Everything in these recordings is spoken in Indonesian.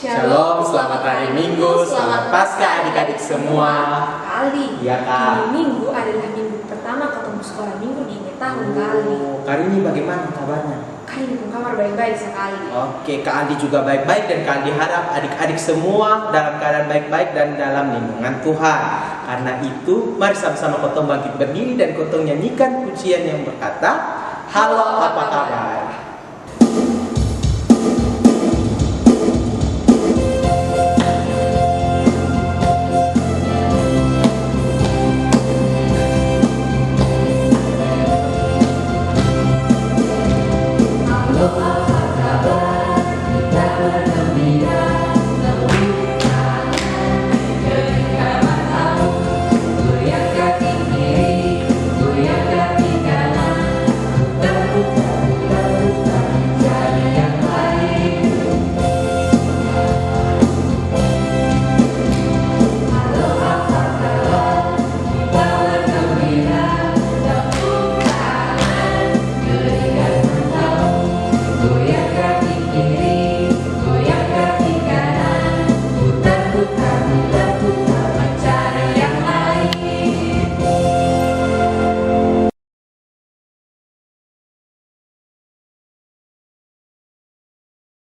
Shalom, selamat hari Minggu, selamat Paskah adik-adik semua. Kali, Ya Kak. Hari Minggu adalah minggu pertama ketemu sekolah minggu di tahun kali. Kali ini bagaimana kabarnya? Kali ini kamar baik-baik sekali. Oke, Kak Andi juga baik-baik dan Kak Andi harap adik-adik semua dalam keadaan baik-baik dan dalam lindungan Tuhan. Karena itu, mari sama-sama kotong bangkit berdiri dan kotong nyanyikan pujian yang berkata, Halo apa kabar?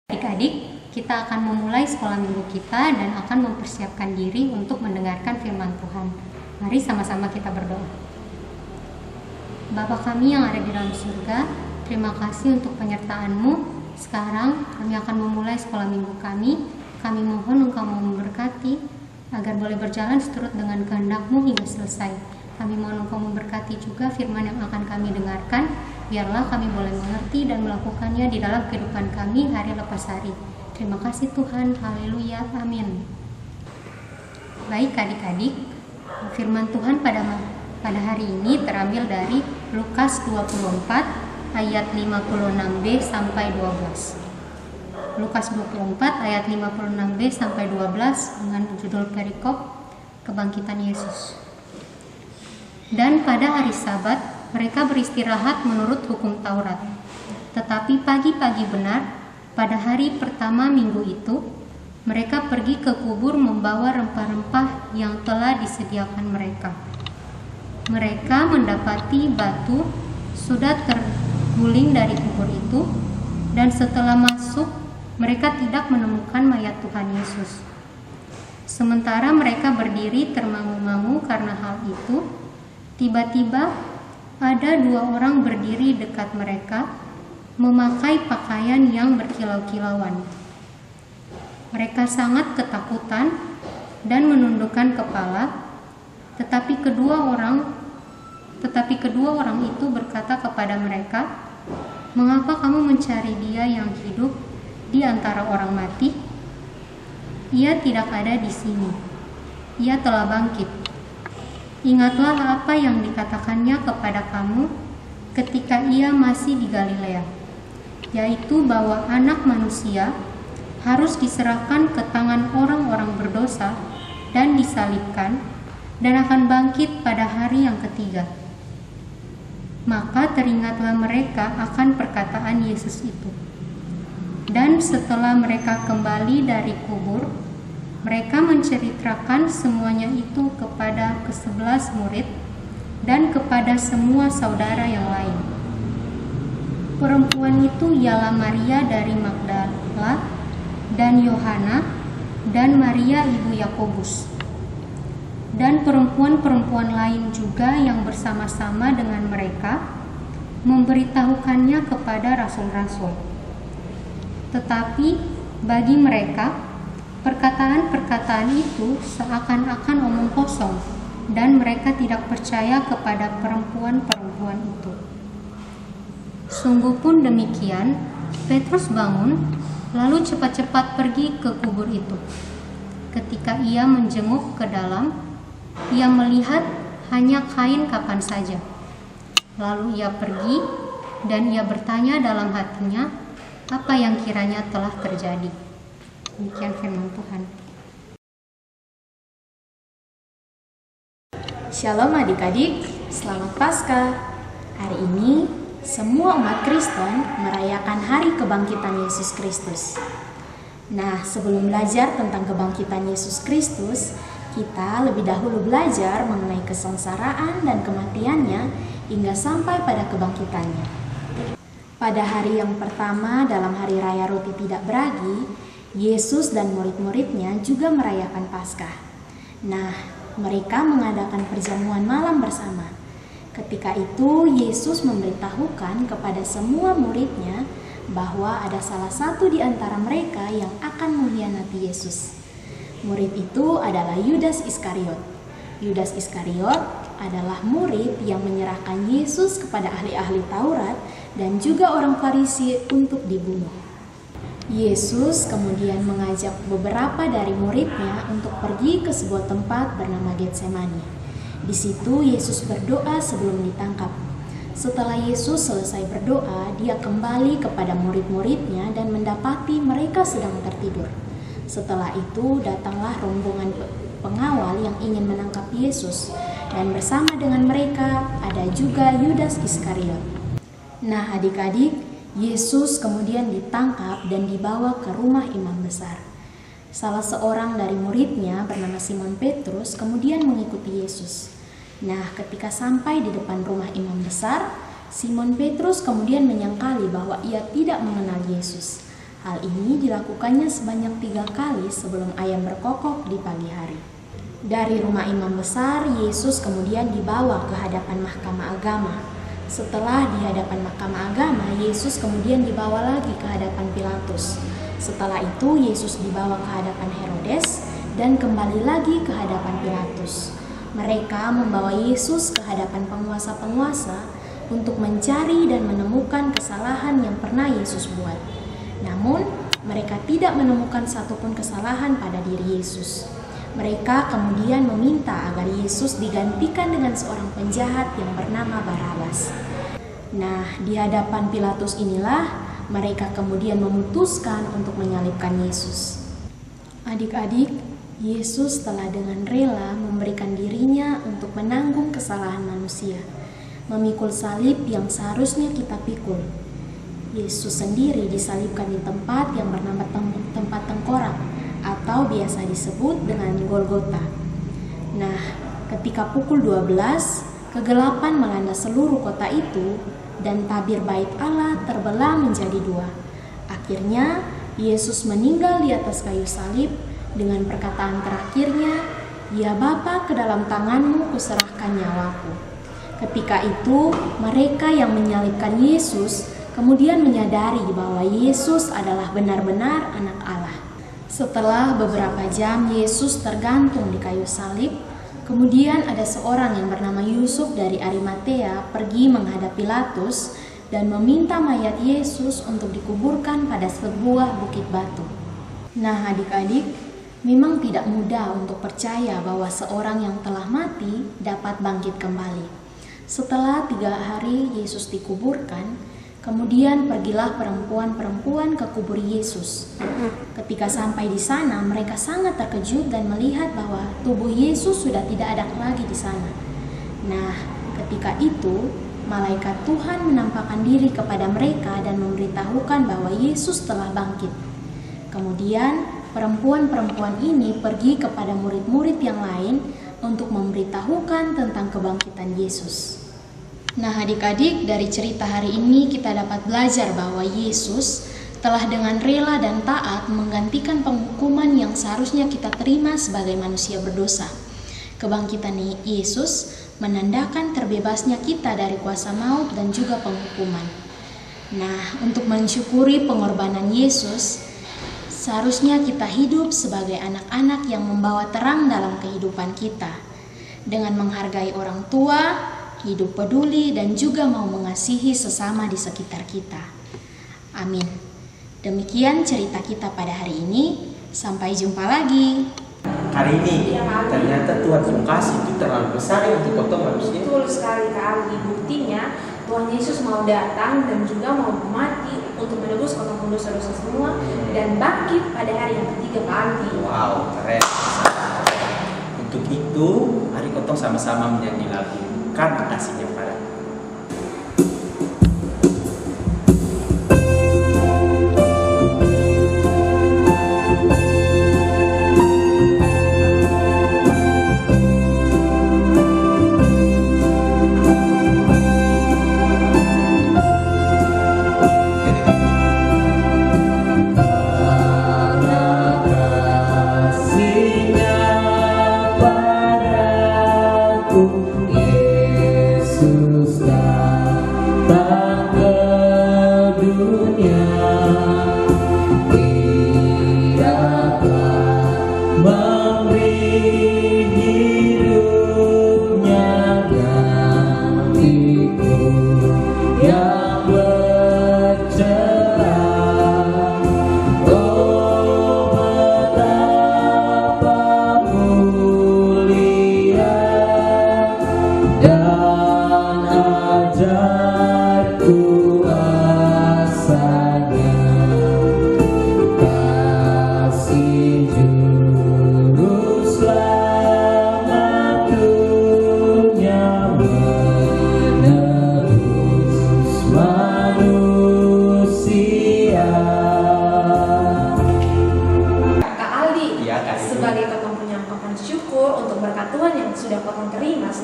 Adik-adik, kita akan memulai sekolah minggu kita dan akan mempersiapkan diri untuk mendengarkan firman Tuhan. Mari sama-sama kita berdoa. Bapa kami yang ada di dalam surga, terima kasih untuk penyertaan-Mu. Sekarang kami akan memulai sekolah minggu kami. Kami mohon Engkau memberkati agar boleh berjalan seturut dengan kehendak-Mu hingga selesai. Kami mohon Engkau memberkati juga firman yang akan kami dengarkan. Biarlah kami boleh mengerti dan melakukannya di dalam kehidupan kami hari lepas hari. Terima kasih Tuhan, haleluya, amin. Baik adik-adik, firman Tuhan pada hari ini terambil dari Lukas 24 ayat 56b sampai 12. Lukas 24 ayat 56b sampai 12 dengan judul perikop Kebangkitan Yesus. Dan pada hari Sabat mereka beristirahat menurut hukum Taurat. Tetapi pagi-pagi benar, pada hari pertama minggu itu, mereka pergi ke kubur membawa rempah-rempah yang telah disediakan mereka. Mereka mendapati batu sudah terguling dari kubur itu, dan setelah masuk, mereka tidak menemukan mayat Tuhan Yesus. Sementara mereka berdiri termangu-mangu karena hal itu, tiba-tiba ada dua orang berdiri dekat mereka, memakai pakaian yang berkilau-kilauan. Mereka sangat ketakutan dan menundukkan kepala, tetapi kedua orang itu berkata kepada mereka, "Mengapa kamu mencari Dia yang hidup di antara orang mati? Ia tidak ada di sini. Ia telah bangkit. Ingatlah apa yang dikatakannya kepada kamu ketika ia masih di Galilea, yaitu bahwa Anak Manusia harus diserahkan ke tangan orang-orang berdosa dan disalibkan, dan akan bangkit pada hari yang ketiga." Maka teringatlah mereka akan perkataan Yesus itu. Dan setelah mereka kembali dari kubur, mereka menceritakan semuanya itu kepada ke-11 murid dan kepada semua saudara yang lain. Perempuan itu ialah Maria dari Magdala dan Yohana dan Maria ibu Yakobus, dan perempuan-perempuan lain juga yang bersama-sama dengan mereka memberitahukannya kepada rasul-rasul. Tetapi bagi mereka, perkataan-perkataan itu seakan-akan omong kosong, dan mereka tidak percaya kepada perempuan-perempuan itu. Sungguh pun demikian, Petrus bangun, lalu cepat-cepat pergi ke kubur itu. Ketika ia menjenguk ke dalam, ia melihat hanya kain kapan saja. Lalu ia pergi, dan ia bertanya dalam hatinya, apa yang kiranya telah terjadi. Demikian firman Tuhan. Shalom adik-adik, selamat Paskah. Hari ini semua umat Kristen merayakan hari kebangkitan Yesus Kristus. Nah, sebelum belajar tentang kebangkitan Yesus Kristus, kita lebih dahulu belajar mengenai kesengsaraan dan kematiannya hingga sampai pada kebangkitannya. Pada hari yang pertama dalam hari raya roti tidak beragi, Yesus dan murid-muridnya juga merayakan Paskah. Nah, mereka mengadakan perjamuan malam bersama. Ketika itu, Yesus memberitahukan kepada semua muridnya bahwa ada salah satu di antara mereka yang akan mengkhianati Yesus. Murid itu adalah Yudas Iskariot. Yudas Iskariot adalah murid yang menyerahkan Yesus kepada ahli-ahli Taurat dan juga orang Farisi untuk dibunuh. Yesus kemudian mengajak beberapa dari muridnya untuk pergi ke sebuah tempat bernama Getsemani. Di situ Yesus berdoa sebelum ditangkap. Setelah Yesus selesai berdoa, dia kembali kepada murid-muridnya dan mendapati mereka sedang tertidur. Setelah itu datanglah rombongan pengawal yang ingin menangkap Yesus, dan bersama dengan mereka ada juga Yudas Iskariot. Nah, adik-adik, Yesus kemudian ditangkap dan dibawa ke rumah imam besar. Salah seorang dari muridnya bernama Simon Petrus kemudian mengikuti Yesus. Nah, ketika sampai di depan rumah imam besar, Simon Petrus kemudian menyangkali bahwa ia tidak mengenal Yesus. Hal ini dilakukannya sebanyak 3 kali sebelum ayam berkokok di pagi hari. Dari rumah imam besar, Yesus kemudian dibawa ke hadapan mahkamah agama. Setelah di hadapan mahkamah agama, Yesus kemudian dibawa lagi ke hadapan Pilatus. Setelah itu, Yesus dibawa ke hadapan Herodes dan kembali lagi ke hadapan Pilatus. Mereka membawa Yesus ke hadapan penguasa-penguasa untuk mencari dan menemukan kesalahan yang pernah Yesus buat. Namun, mereka tidak menemukan satupun kesalahan pada diri Yesus. Mereka kemudian meminta agar Yesus digantikan dengan seorang penjahat yang bernama Barabas. Nah, di hadapan Pilatus inilah mereka kemudian memutuskan untuk menyalibkan Yesus. Adik-adik, Yesus telah dengan rela memberikan dirinya untuk menanggung kesalahan manusia, memikul salib yang seharusnya kita pikul. Yesus sendiri disalibkan di tempat yang bernama tempat tengkorak atau biasa disebut dengan Golgota. Nah, ketika pukul 12, kegelapan melanda seluruh kota itu dan tabir bait Allah terbelah menjadi 2. Akhirnya, Yesus meninggal di atas kayu salib dengan perkataan terakhirnya, "Ya Bapa, ke dalam tanganmu kuserahkan nyawaku." Ketika itu, mereka yang menyalibkan Yesus kemudian menyadari bahwa Yesus adalah benar-benar anak Allah. Setelah beberapa jam Yesus tergantung di kayu salib, kemudian ada seorang yang bernama Yusuf dari Arimatea pergi menghadap Pilatus dan meminta mayat Yesus untuk dikuburkan pada sebuah bukit batu. Nah, adik-adik, memang tidak mudah untuk percaya bahwa seorang yang telah mati dapat bangkit kembali. Setelah 3 hari Yesus dikuburkan, kemudian pergilah perempuan-perempuan ke kubur Yesus. Ketika sampai di sana, mereka sangat terkejut dan melihat bahwa tubuh Yesus sudah tidak ada lagi di sana. Nah, ketika itu, malaikat Tuhan menampakkan diri kepada mereka dan memberitahukan bahwa Yesus telah bangkit. Kemudian, perempuan-perempuan ini pergi kepada murid-murid yang lain untuk memberitahukan tentang kebangkitan Yesus. Nah, adik-adik, dari cerita hari ini kita dapat belajar bahwa Yesus telah dengan rela dan taat menggantikan penghukuman yang seharusnya kita terima sebagai manusia berdosa. Kebangkitan Yesus menandakan terbebasnya kita dari kuasa maut dan juga penghukuman. Nah, untuk mensyukuri pengorbanan Yesus, seharusnya kita hidup sebagai anak-anak yang membawa terang dalam kehidupan kita, dengan menghargai orang tua, hidup peduli, dan juga mau mengasihi sesama di sekitar kita. Amin. Demikian cerita kita pada hari ini. Sampai jumpa lagi. Hari ini ternyata Tuhan kasih itu terlalu besar untuk kita manusia. Betul sekali Kak Ali. Buktinya Tuhan Yesus mau datang dan juga mau mati untuk menebus kotor dosa-dosa semua dan bangkit pada hari yang ketiga Kak Ali. Wow, keren. Untuk itu, mari kita sama-sama menyanyi lagu Karena Kasihnya Padaku.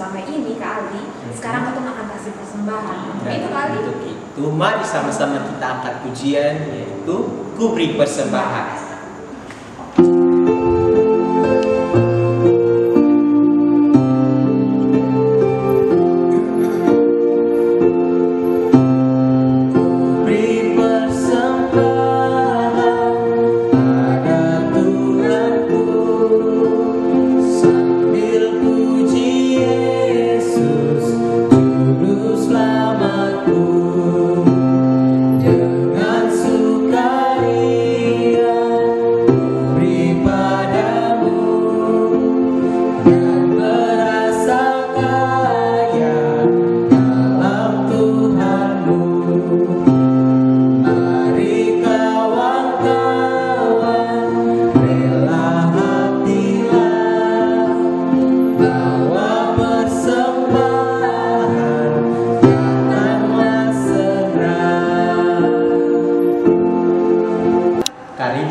selama ini Kak Aldi, sekarang Ketong akan kasih persembahan. Untuk itu Kak Aldi. Untuk itu, mari sama-sama kita angkat pujian, yaitu Ku Beri Persembahan.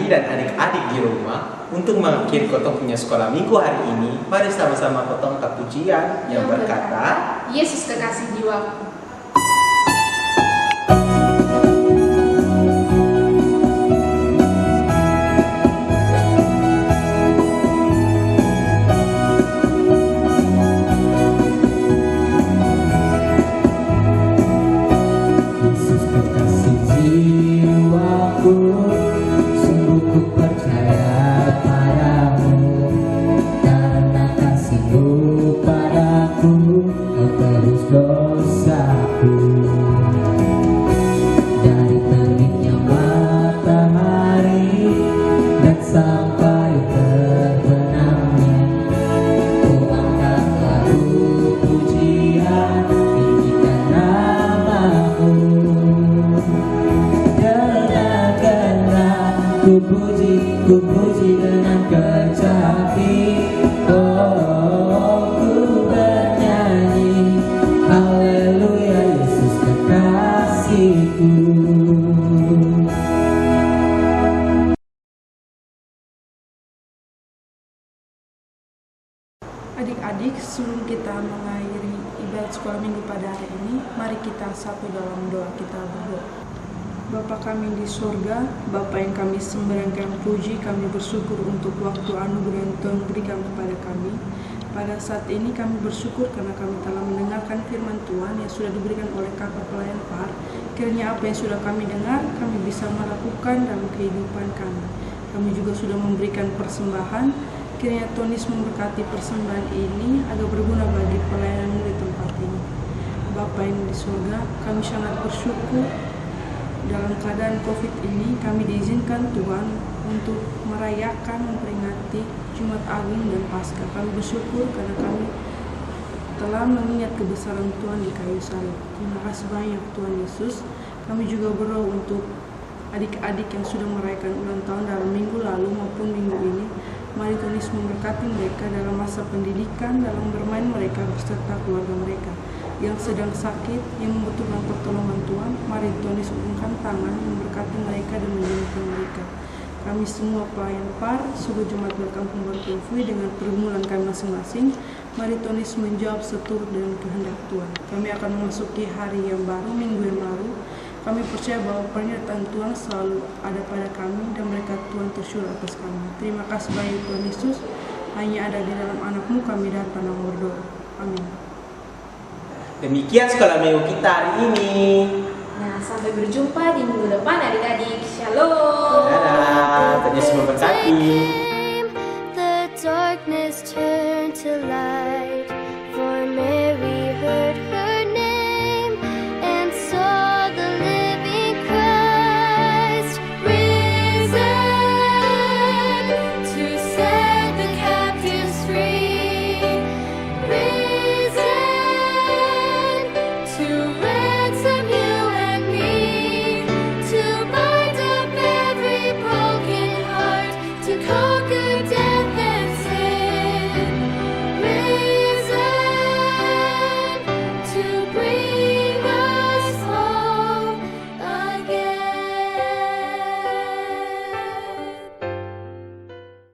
Dan adik-adik di rumah, untuk mengakhiri Kotong punya sekolah minggu hari ini, mari sama-sama Kotong angkat pujian yang berkata, Yesus kekasih jiwaku. Ku puji dengan kecapi, oh ku bernyanyi, haleluya Yesus kekasihku. Adik-adik, sebelum kita mengakhiri ibadah sekolah minggu pada hari ini, mari kita satu dalam doa kita berdoa. Bapa kami di surga, Bapa yang kami sembahkan puji, kami bersyukur untuk waktu anugerah yang Tuhan berikan kepada kami. Pada saat ini kami bersyukur karena kami telah mendengarkan firman Tuhan yang sudah diberikan oleh kakak pelayan PAR. Kiranya apa yang sudah kami dengar, kami bisa melakukan dalam kehidupan kami. Kami juga sudah memberikan persembahan. Kiranya Tuhan Yesus memberkati persembahan ini agar berguna bagi pelayanan di tempat ini. Bapa yang di surga, kami sangat bersyukur. Dalam keadaan COVID ini, kami diizinkan Tuhan untuk merayakan, memperingati Jumat Agung dan Paskah. Kami bersyukur karena kami telah mengingat kebesaran Tuhan di kayu salib. Terima kasih banyak Tuhan Yesus. Kami juga berdoa untuk adik-adik yang sudah merayakan ulang tahun dalam minggu lalu maupun minggu ini. Mari Tuhan Yesus memberkati mereka dalam masa pendidikan, dalam bermain mereka beserta keluarga mereka. Yang sedang sakit, yang membutuhkan pertolongan Tuhan, mari Tuhan Yesus ungkapkan tangan, memberkati mereka dan menyembuhkan mereka. Kami semua pelayan PAR, seluruh jemaat berkampung Bartolfui dengan pergumulan kami masing-masing, mari Tuhan Yesus menjawab seturut dengan kehendak Tuhan. Kami akan memasuki hari yang baru, minggu yang baru. Kami percaya bahwa penyertaan Tuhan selalu ada pada kami dan berkat Tuhan tercurah atas kami. Terima kasih banyak Tuhan Yesus, hanya ada di dalam anak-Mu kami datang dan berdoa. Amin. Demikian sekolah minggu kita hari ini. Nah, sampai berjumpa di minggu depan adik-adik. Shalom. Dadah, Tuhan Yesus memberkati.